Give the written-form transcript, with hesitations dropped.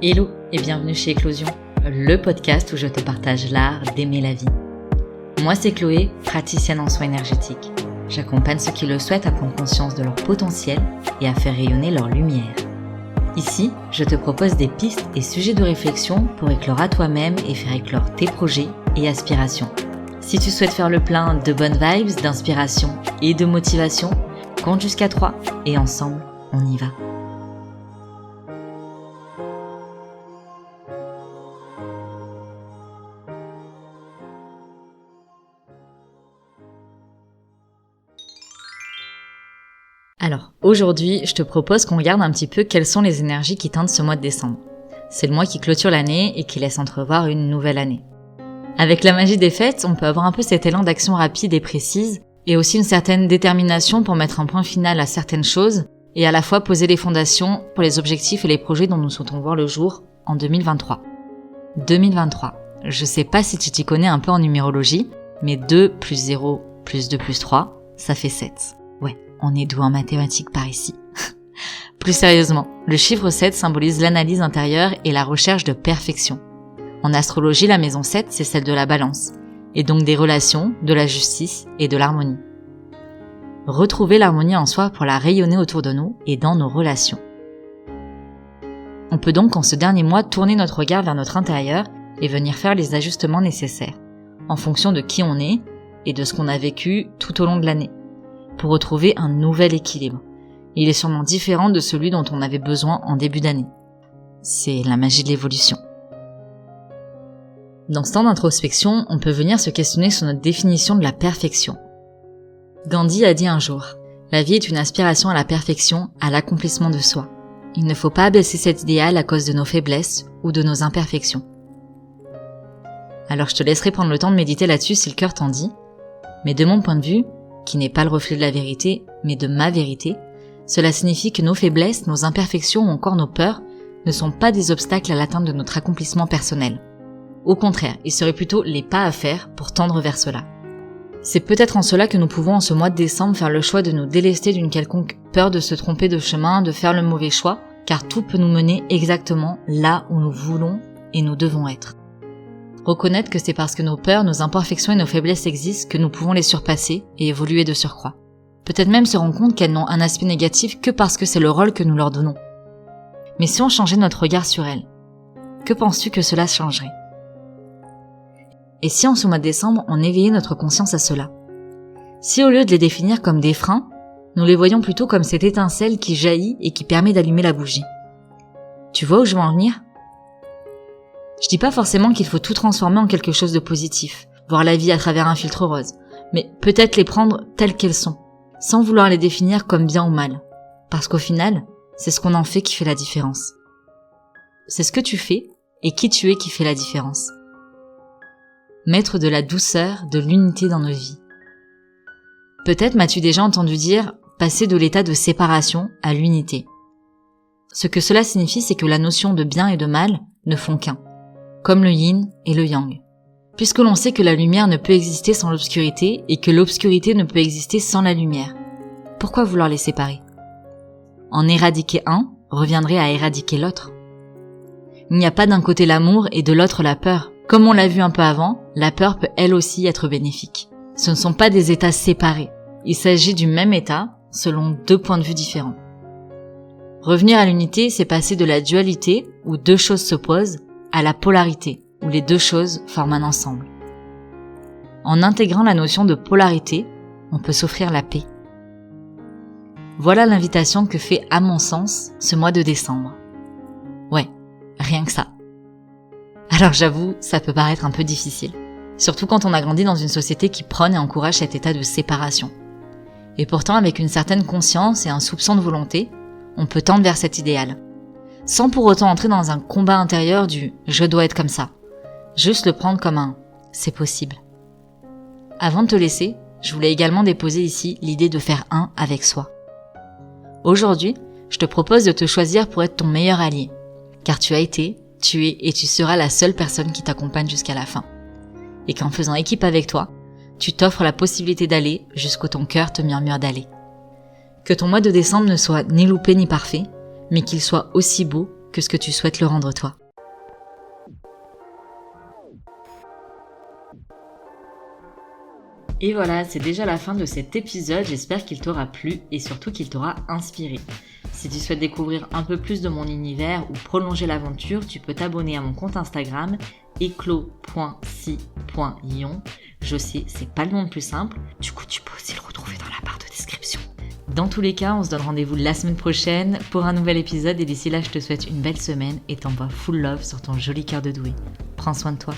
Hello et bienvenue chez Éclosion, le podcast où je te partage l'art d'aimer la vie. Moi c'est Chloé, praticienne en soins énergétiques. J'accompagne ceux qui le souhaitent à prendre conscience de leur potentiel et à faire rayonner leur lumière. Ici, je te propose des pistes et sujets de réflexion pour éclore à toi-même et faire éclore tes projets et aspirations. Si tu souhaites faire le plein de bonnes vibes, d'inspiration et de motivation, compte jusqu'à 3 et ensemble, on y va. Alors, aujourd'hui, je te propose qu'on regarde un petit peu quelles sont les énergies qui teintent ce mois de décembre. C'est le mois qui clôture l'année et qui laisse entrevoir une nouvelle année. Avec la magie des fêtes, on peut avoir un peu cet élan d'action rapide et précise, et aussi une certaine détermination pour mettre un point final à certaines choses, et à la fois poser les fondations pour les objectifs et les projets dont nous souhaitons voir le jour en 2023. 2023. Je sais pas si tu t'y connais un peu en numérologie, mais 2 plus 0 plus 2 plus 3, ça fait 7. Ouais, on est doué en mathématiques par ici. Plus sérieusement, le chiffre 7 symbolise l'analyse intérieure et la recherche de perfection. En astrologie, la maison 7, c'est celle de la balance, et donc des relations, de la justice et de l'harmonie. Retrouver l'harmonie en soi pour la rayonner autour de nous et dans nos relations. On peut donc en ce dernier mois tourner notre regard vers notre intérieur et venir faire les ajustements nécessaires, en fonction de qui on est et de ce qu'on a vécu tout au long de l'année, pour retrouver un nouvel équilibre. Il est sûrement différent de celui dont on avait besoin en début d'année. C'est la magie de l'évolution. Dans ce temps d'introspection, on peut venir se questionner sur notre définition de la perfection. Gandhi a dit un jour, « La vie est une aspiration à la perfection, à l'accomplissement de soi. Il ne faut pas abaisser cet idéal à cause de nos faiblesses ou de nos imperfections. » Alors je te laisserai prendre le temps de méditer là-dessus si le cœur t'en dit, mais de mon point de vue, qui n'est pas le reflet de la vérité, mais de ma vérité, cela signifie que nos faiblesses, nos imperfections ou encore nos peurs ne sont pas des obstacles à l'atteinte de notre accomplissement personnel. Au contraire, ils seraient plutôt les pas à faire pour tendre vers cela. C'est peut-être en cela que nous pouvons en ce mois de décembre faire le choix de nous délester d'une quelconque peur de se tromper de chemin, de faire le mauvais choix, car tout peut nous mener exactement là où nous voulons et nous devons être. Reconnaître que c'est parce que nos peurs, nos imperfections et nos faiblesses existent que nous pouvons les surpasser et évoluer de surcroît. Peut-être même se rendre compte qu'elles n'ont un aspect négatif que parce que c'est le rôle que nous leur donnons. Mais si on changeait notre regard sur elles, que penses-tu que cela changerait ? Et si en ce mois de décembre, on éveillait notre conscience à cela ? Si au lieu de les définir comme des freins, nous les voyons plutôt comme cette étincelle qui jaillit et qui permet d'allumer la bougie. Tu vois où je veux en venir ? Je dis pas forcément qu'il faut tout transformer en quelque chose de positif, voir la vie à travers un filtre rose, mais peut-être les prendre telles qu'elles sont, sans vouloir les définir comme bien ou mal. Parce qu'au final, c'est ce qu'on en fait qui fait la différence. C'est ce que tu fais et qui tu es qui fait la différence. Mettre de la douceur, de l'unité dans nos vies. Peut-être m'as-tu déjà entendu dire passer de l'état de séparation à l'unité. Ce que cela signifie, c'est que la notion de bien et de mal ne font qu'un, comme le yin et le yang. Puisque l'on sait que la lumière ne peut exister sans l'obscurité et que l'obscurité ne peut exister sans la lumière, pourquoi vouloir les séparer ? En éradiquer un reviendrait à éradiquer l'autre. Il n'y a pas d'un côté l'amour et de l'autre la peur. Comme on l'a vu un peu avant, la peur peut elle aussi être bénéfique. Ce ne sont pas des états séparés. Il s'agit du même état, selon 2 points de vue différents. Revenir à l'unité, c'est passer de la dualité, où 2 choses s'opposent, à la polarité, où les 2 choses forment un ensemble. En intégrant la notion de polarité, on peut s'offrir la paix. Voilà l'invitation que fait, à mon sens, ce mois de décembre. Ouais, rien que ça. Alors j'avoue, ça peut paraître un peu difficile, surtout quand on a grandi dans une société qui prône et encourage cet état de séparation. Et pourtant, avec une certaine conscience et un soupçon de volonté, on peut tendre vers cet idéal, sans pour autant entrer dans un combat intérieur du « je dois être comme ça », juste le prendre comme un « c'est possible ». Avant de te laisser, je voulais également déposer ici l'idée de faire un avec soi. Aujourd'hui, je te propose de te choisir pour être ton meilleur allié, car tu as été, tu es et tu seras la seule personne qui t'accompagne jusqu'à la fin. Et qu'en faisant équipe avec toi, tu t'offres la possibilité d'aller jusqu'où ton cœur te murmure d'aller. Que ton mois de décembre ne soit ni loupé ni parfait, mais qu'il soit aussi beau que ce que tu souhaites le rendre toi. Et voilà, c'est déjà la fin de cet épisode, j'espère qu'il t'aura plu et surtout qu'il t'aura inspiré. Si tu souhaites découvrir un peu plus de mon univers ou prolonger l'aventure, tu peux t'abonner à mon compte Instagram eclos.si.ion. Je sais, c'est pas le nom le plus simple, du coup tu peux aussi le retrouver dans la barre de description. Dans tous les cas, on se donne rendez-vous la semaine prochaine pour un nouvel épisode et d'ici là, je te souhaite une belle semaine et t'envoie full love sur ton joli cœur de doué. Prends soin de toi.